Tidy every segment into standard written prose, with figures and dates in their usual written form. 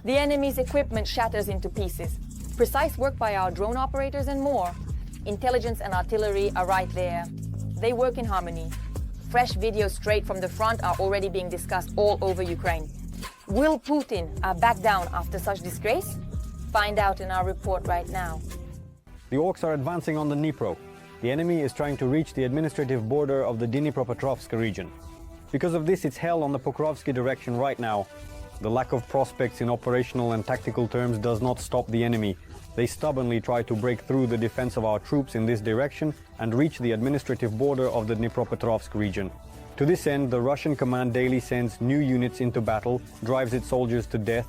The enemy's equipment shatters into pieces. Precise work by our drone operators and more. Intelligence and artillery are right there. They work in harmony. Fresh videos straight from the front are already being discussed all over Ukraine. Will Putin back down after such disgrace? Find out in our report right now. The orcs are advancing on the Dnipro. The enemy is trying to reach the administrative border of the Dnipropetrovsk region. Because of this, it's hell on the Pokrovsk direction right now. The lack of prospects in operational and tactical terms does not stop the enemy. They stubbornly try to break through the defense of our troops in this direction and reach the administrative border of the Dnipropetrovsk region. To this end, the Russian command daily sends new units into battle, drives its soldiers to death,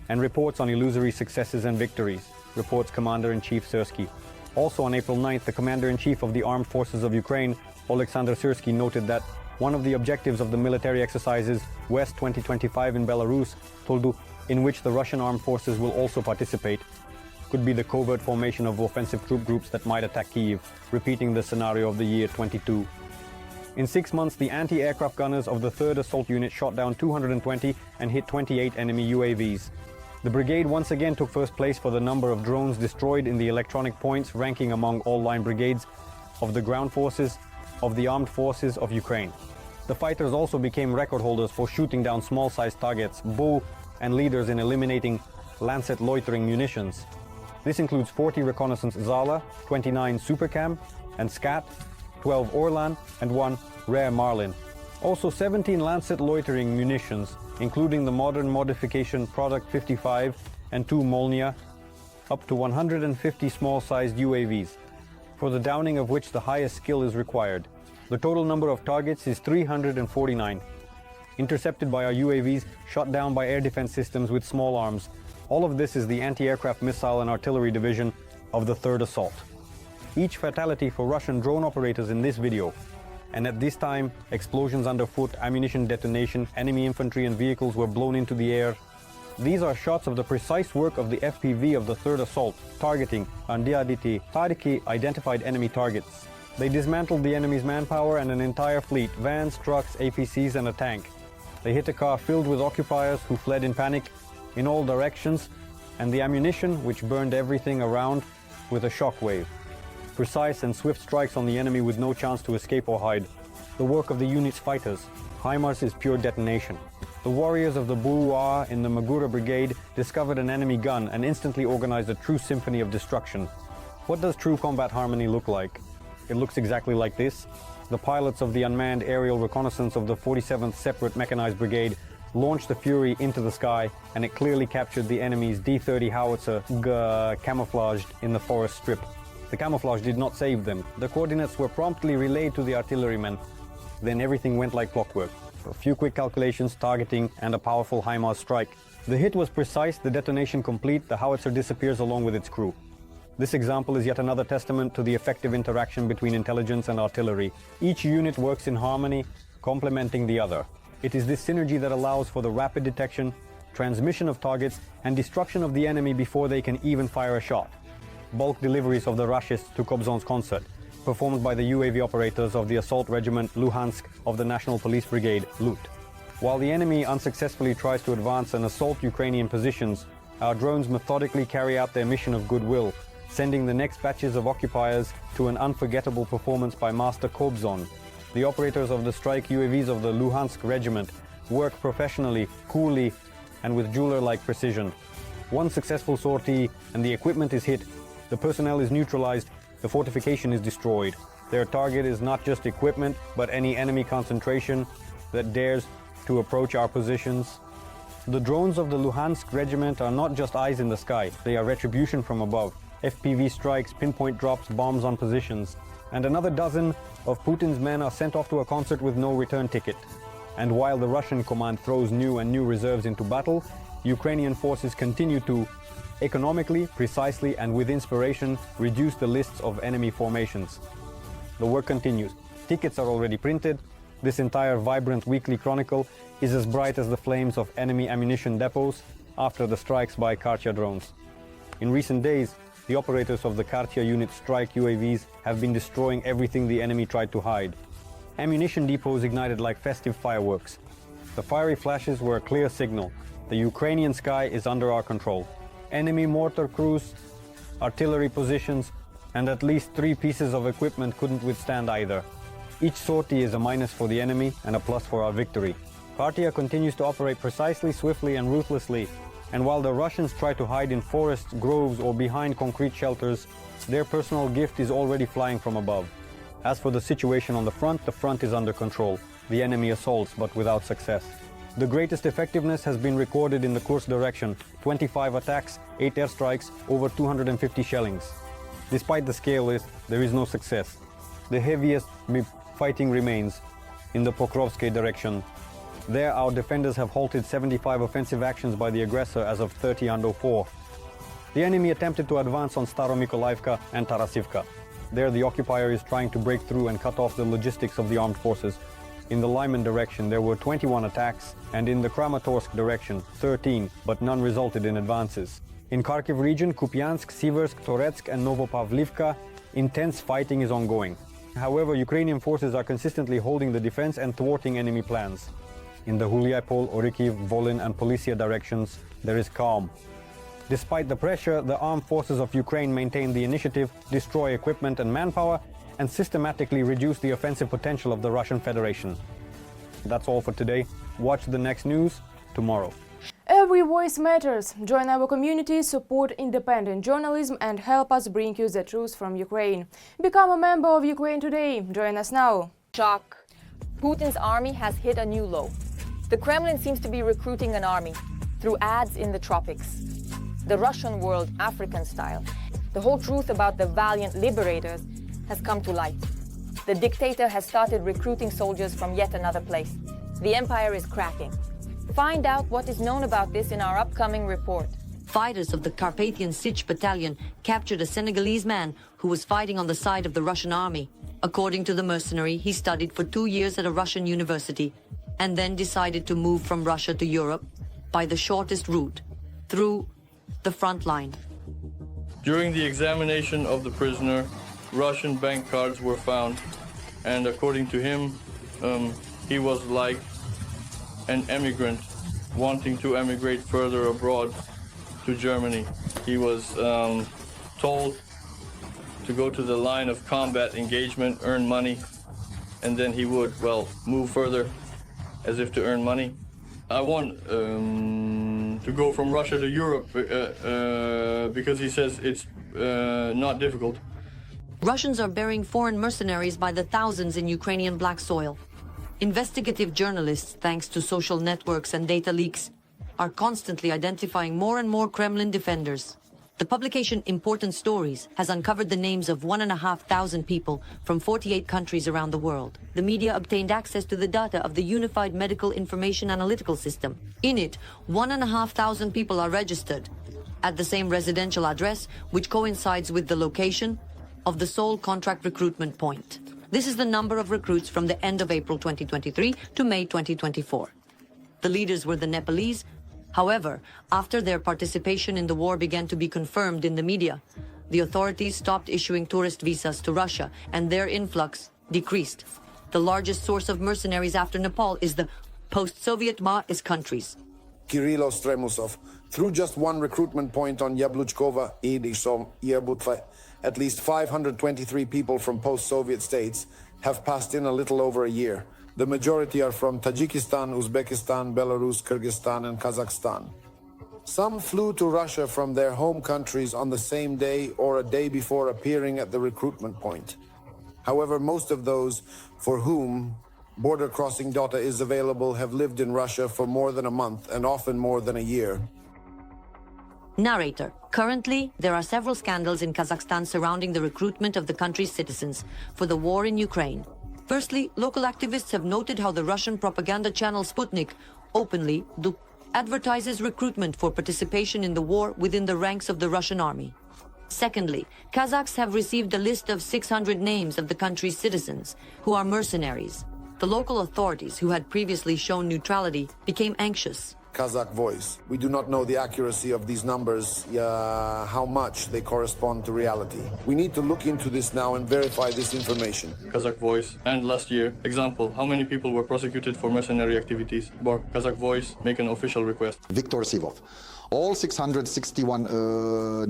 and reports on illusory successes and victories, reports Commander-in-Chief Syrsky. Also on April 9th, the Commander-in-Chief of the Armed Forces of Ukraine, Oleksandr Syrsky, noted that one of the objectives of the military exercises West 2025 in Belarus, in which the Russian armed forces will also participate, could be the covert formation of offensive troop groups that might attack Kyiv, repeating the scenario of the year 22. In 6 months, the anti-aircraft gunners of the 3rd Assault Unit shot down 220 and hit 28 enemy UAVs. The brigade once again took first place for the number of drones destroyed in the electronic points, ranking among all line brigades of the ground forces of the armed forces of Ukraine. The fighters also became record holders for shooting down small-sized targets, bow and leaders in eliminating Lancet loitering munitions. This includes 40 reconnaissance Zala, 29 Supercam and Scat, 12 Orlan and 1 Rare Marlin. Also 17 Lancet loitering munitions, including the modern modification Product 55 and 2 Molnia, up to 150 small-sized UAVs, for the downing of which the highest skill is required. The total number of targets is 349, intercepted by our UAVs, shot down by air defense systems with small arms. All of this is the anti-aircraft missile and artillery division of the 3rd Assault. Each fatality for Russian drone operators in this video. And at this time, explosions underfoot, ammunition detonation, enemy infantry and vehicles were blown into the air. These are shots of the precise work of the FPV of the 3rd Assault, targeting identified enemy targets. They dismantled the enemy's manpower and an entire fleet, vans, trucks, APCs and a tank. They hit a car filled with occupiers who fled in panic in all directions, and the ammunition, which burned everything around with a shockwave. Precise and swift strikes on the enemy with no chance to escape or hide. The work of the unit's fighters. HIMARS is pure detonation. The warriors of the Bodia in the Magura Brigade discovered an enemy gun and instantly organized a true symphony of destruction. What does true combat harmony look like? It looks exactly like this. The pilots of the unmanned aerial reconnaissance of the 47th Separate Mechanized Brigade launched the Fury into the sky, and it clearly captured the enemy's D-30 howitzer camouflaged in the forest strip. The camouflage did not save them. The coordinates were promptly relayed to the artillerymen. Then everything went like clockwork. A few quick calculations, targeting, and a powerful HIMARS strike. The hit was precise, the detonation complete, the howitzer disappears along with its crew. This example is yet another testament to the effective interaction between intelligence and artillery. Each unit works in harmony, complementing the other. It is this synergy that allows for the rapid detection, transmission of targets, and destruction of the enemy before they can even fire a shot. Bulk deliveries of the Rashists to Kobzon's concert, performed by the UAV operators of the Assault Regiment Luhansk of the National Police Brigade, LUT. While the enemy unsuccessfully tries to advance and assault Ukrainian positions, our drones methodically carry out their mission of goodwill, sending the next batches of occupiers to an unforgettable performance by Master Kobzon. The operators of the strike UAVs of the Luhansk Regiment work professionally, coolly, and with jeweler-like precision. One successful sortie and the equipment is hit, the personnel is neutralized, the fortification is destroyed. Their target is not just equipment, but any enemy concentration that dares to approach our positions. The drones of the Luhansk Regiment are not just eyes in the sky, they are retribution from above. FPV strikes, pinpoint drops, bombs on positions. And another dozen of Putin's men are sent off to a concert with no return ticket. And while the Russian command throws new and new reserves into battle, Ukrainian forces continue to economically, precisely, and with inspiration, reduce the lists of enemy formations. The work continues. Tickets are already printed. This entire vibrant weekly chronicle is as bright as the flames of enemy ammunition depots after the strikes by Cartia drones. In recent days, the operators of the Cartia unit strike UAVs have been destroying everything the enemy tried to hide. Ammunition depots ignited like festive fireworks. The fiery flashes were a clear signal. The Ukrainian sky is under our control. Enemy mortar crews, artillery positions, and at least 3 pieces of equipment couldn't withstand either. Each sortie is a minus for the enemy and a plus for our victory. Cartia continues to operate precisely, swiftly, and ruthlessly, and while the Russians try to hide in forests, groves, or behind concrete shelters, their personal gift is already flying from above. As for the situation on the front is under control. The enemy assaults, but without success. The greatest effectiveness has been recorded in the Kursk direction: 25 attacks, 8 airstrikes, over 250 shellings. Despite the scale, there is no success. The heaviest fighting remains in the Pokrovsk direction. There, our defenders have halted 75 offensive actions by the aggressor as of 30/04. The enemy attempted to advance on Staromykolaivka and Tarasivka. There, the occupier is trying to break through and cut off the logistics of the armed forces. In the Lyman direction, there were 21 attacks, and in the Kramatorsk direction, 13, but none resulted in advances. In Kharkiv region, Kupiansk, Siversk, Toretsk, and Novopavlivka, intense fighting is ongoing. However, Ukrainian forces are consistently holding the defense and thwarting enemy plans. In the Huliapol, Orikhiv, Volyn, and Polisia directions, there is calm. Despite the pressure, the armed forces of Ukraine maintain the initiative, destroy equipment and manpower, and systematically reduce the offensive potential of the Russian Federation. That's all for today. Watch the next news tomorrow. Every voice matters. Join our community, support independent journalism, and help us bring you the truth from Ukraine. Become a member of Ukraine today. Join us now. Shock. Putin's army has hit a new low. The Kremlin seems to be recruiting an army through ads in the tropics. The Russian world, African style. The whole truth about the valiant liberators has come to light. The dictator has started recruiting soldiers from yet another place. The empire is cracking. Find out what is known about this in our upcoming report. Fighters of the Carpathian Sich Battalion captured a Senegalese man who was fighting on the side of the Russian army. According to the Mercenary, he studied for 2 years at a Russian university and then decided to move from Russia to Europe by the shortest route, through the Frontline. During the examination of the prisoner, Russian bank cards were found, and according to him, he was like an emigrant wanting to emigrate further abroad to Germany. He was told to go to the line of combat engagement, earn money, and then he would, well, move further as if to earn money. I want to go from Russia to Europe because he says it's not difficult. Russians are burying foreign mercenaries by the thousands in Ukrainian black soil. Investigative journalists, thanks to social networks and data leaks, are constantly identifying more and more Kremlin defenders. The publication Important Stories has uncovered the names of 1,500 people from 48 countries around the world. The media obtained access to the data of the Unified Medical Information Analytical System. In it, 1,500 people are registered at the same residential address, which coincides with the location of the sole contract recruitment point. This is the number of recruits from the end of April 2023 to May 2024. The leaders were the Nepalese. However, after their participation in the war began to be confirmed in the media, the authorities stopped issuing tourist visas to Russia and their influx decreased. The largest source of mercenaries after Nepal is the post-Soviet Maoist countries. Kirilo Stremusov, through just one recruitment point on Yabluchkova, Idisom, Yerbutva, at least 523 people from post-Soviet states have passed in a little over a year. The majority are from Tajikistan, Uzbekistan, Belarus, Kyrgyzstan, and Kazakhstan. Some flew to Russia from their home countries on the same day or a day before appearing at the recruitment point. However, most of those for whom border crossing data is available have lived in Russia for more than a month and often more than a year. Narrator. Currently, there are several scandals in Kazakhstan surrounding the recruitment of the country's citizens for the war in Ukraine. Firstly, local activists have noted how the Russian propaganda channel Sputnik openly advertises recruitment for participation in the war within the ranks of the Russian army. Secondly, Kazakhs have received a list of 600 names of the country's citizens who are mercenaries. The local authorities, who had previously shown neutrality, became anxious. Kazakh voice. We do not know the accuracy of these numbers, how much they correspond to reality. We need to look into this now and verify this information. Kazakh voice. And last year, example, how many people were prosecuted for mercenary activities? Bar Kazakh voice, make an official request. Viktor Sivov. All 661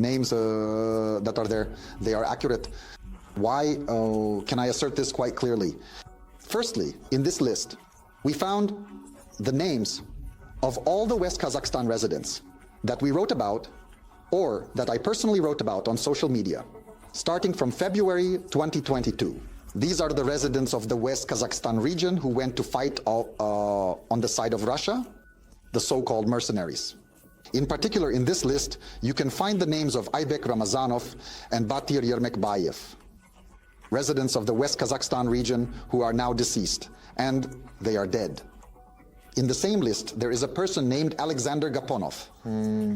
names that are there, they are accurate. Why can I assert this quite clearly? Firstly, in this list, we found the names of all the West Kazakhstan residents that we wrote about or that I personally wrote about on social media, starting from February 2022. These are the residents of the West Kazakhstan region who went to fight on the side of Russia, the so-called mercenaries. In particular, in this list, you can find the names of Aybek Ramazanov and Batir Yermekbayev, residents of the West Kazakhstan region who are now deceased, and they are dead. In the same list, there is a person named Alexander Gaponov,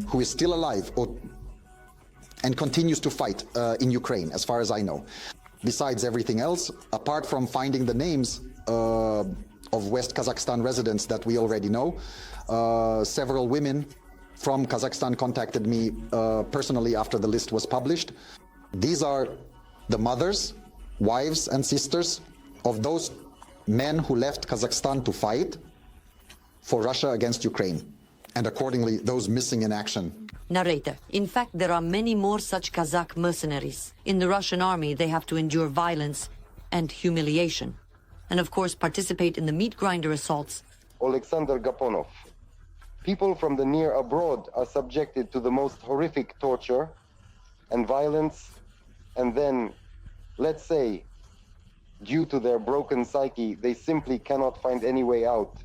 who is still alive and continues to fight in Ukraine, as far as I know. Besides everything else, apart from finding the names of West Kazakhstan residents that we already know, several women from Kazakhstan contacted me personally after the list was published. These are the mothers, wives and sisters of those men who left Kazakhstan to fight for Russia against Ukraine, and accordingly those missing in action. Narrator, in fact, there are many more such Kazakh mercenaries. In the Russian army, they have to endure violence and humiliation, and of course participate in the meat grinder assaults. Alexander Gaponov. People from the near abroad are subjected to the most horrific torture and violence, and then, let's say, due to their broken psyche, they simply cannot find any way out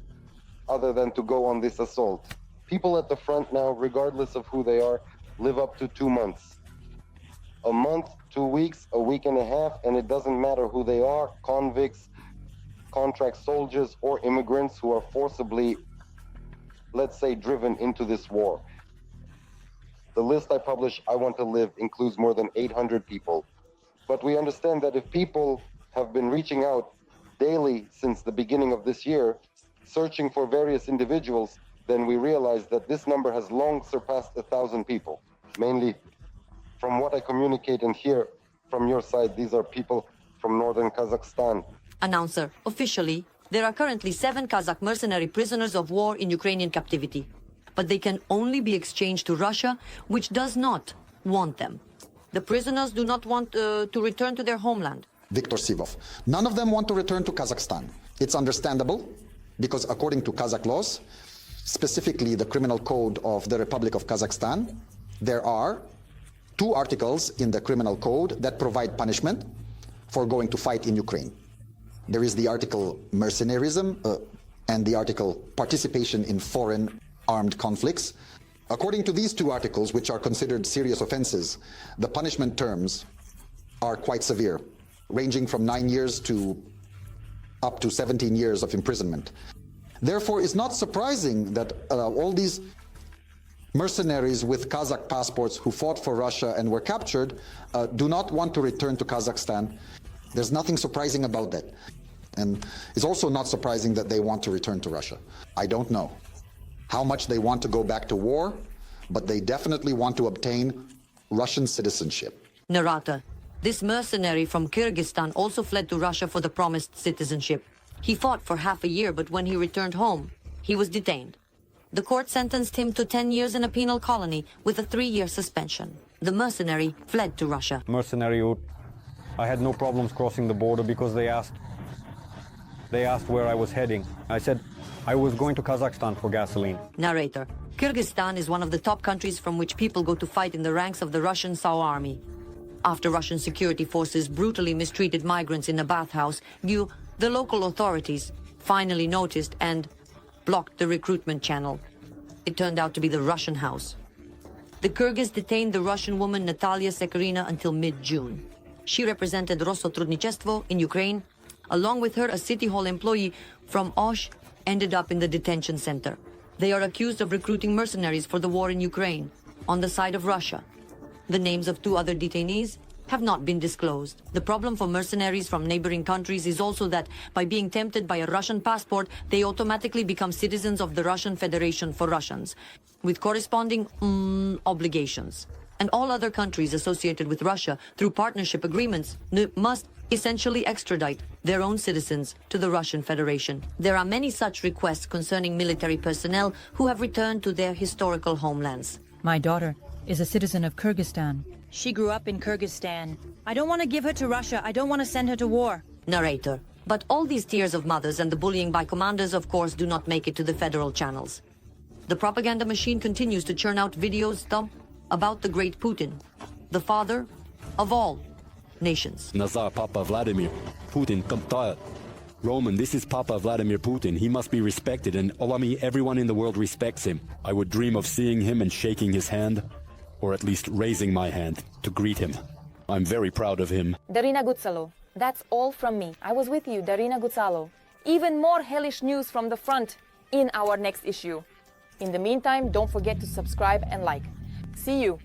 other than to go on this assault. People at the front now, regardless of who they are, live up to 2 months. A month, 2 weeks, a week and a half, and it doesn't matter who they are, convicts, contract soldiers, or immigrants who are forcibly, let's say, driven into this war. The list I publish, I Want to Live, includes more than 800 people. But we understand that if people have been reaching out daily since the beginning of this year, searching for various individuals, then we realize that this number has long surpassed 1,000 people. Mainly, from what I communicate and hear from your side, these are people from northern Kazakhstan. Announcer, officially, there are currently 7 Kazakh mercenary prisoners of war in Ukrainian captivity. But they can only be exchanged to Russia, which does not want them. The prisoners do not want to return to their homeland. Viktor Sivov. None of them want to return to Kazakhstan. It's understandable, because according to Kazakh laws, specifically the criminal code of the Republic of Kazakhstan, there are 2 articles in the criminal code that provide punishment for going to fight in Ukraine. There is the article mercenarism and the article participation in foreign armed conflicts. According to these 2 articles, which are considered serious offenses, the punishment terms are quite severe, ranging from 9 years to up to 17 years of imprisonment. Therefore, it's not surprising that all these mercenaries with Kazakh passports who fought for Russia and were captured do not want to return to Kazakhstan. There's nothing surprising about that. And it's also not surprising that they want to return to Russia. I don't know how much they want to go back to war, but they definitely want to obtain Russian citizenship. Narrator, this mercenary from Kyrgyzstan also fled to Russia for the promised citizenship. He fought for half a year, but when he returned home, he was detained. The court sentenced him to 10 years in a penal colony with a 3-year suspension. The mercenary fled to Russia. Mercenary, I had no problems crossing the border because they asked where I was heading. I said I was going to Kazakhstan for gasoline. Narrator, Kyrgyzstan is one of the top countries from which people go to fight in the ranks of the Russian Tsar Army. After Russian security forces brutally mistreated migrants in a bathhouse, the local authorities finally noticed and blocked the recruitment channel. It turned out to be the Russian house. The Kyrgyz detained the Russian woman Natalia Sekharina until mid-June. She represented Rosotrudnichestvo in Ukraine. Along with her, a city hall employee from Osh ended up in the detention center. They are accused of recruiting mercenaries for the war in Ukraine, on the side of Russia. The names of 2 other detainees, have not been disclosed. The problem for mercenaries from neighboring countries is also that by being tempted by a Russian passport, they automatically become citizens of the Russian Federation for Russians, with corresponding obligations. And all other countries associated with Russia through partnership agreements must essentially extradite their own citizens to the Russian Federation. There are many such requests concerning military personnel who have returned to their historical homelands. My daughter is a citizen of Kyrgyzstan. She grew up in Kyrgyzstan. I don't want to give her to Russia. I don't want to send her to war. Narrator. But all these tears of mothers and the bullying by commanders, of course, do not make it to the federal channels. The propaganda machine continues to churn out videos about the great Putin, the father of all nations. Nazar Papa Vladimir Putin, Roman, this is Papa Vladimir Putin. He must be respected, and everyone in the world respects him. I would dream of seeing him and shaking his hand, or at least raising my hand to greet him. I'm very proud of him. Darina Gutsalo, that's all from me. I was with you, Darina Gutsalo. Even more hellish news from the front in our next issue. In the meantime, don't forget to subscribe and like. See you.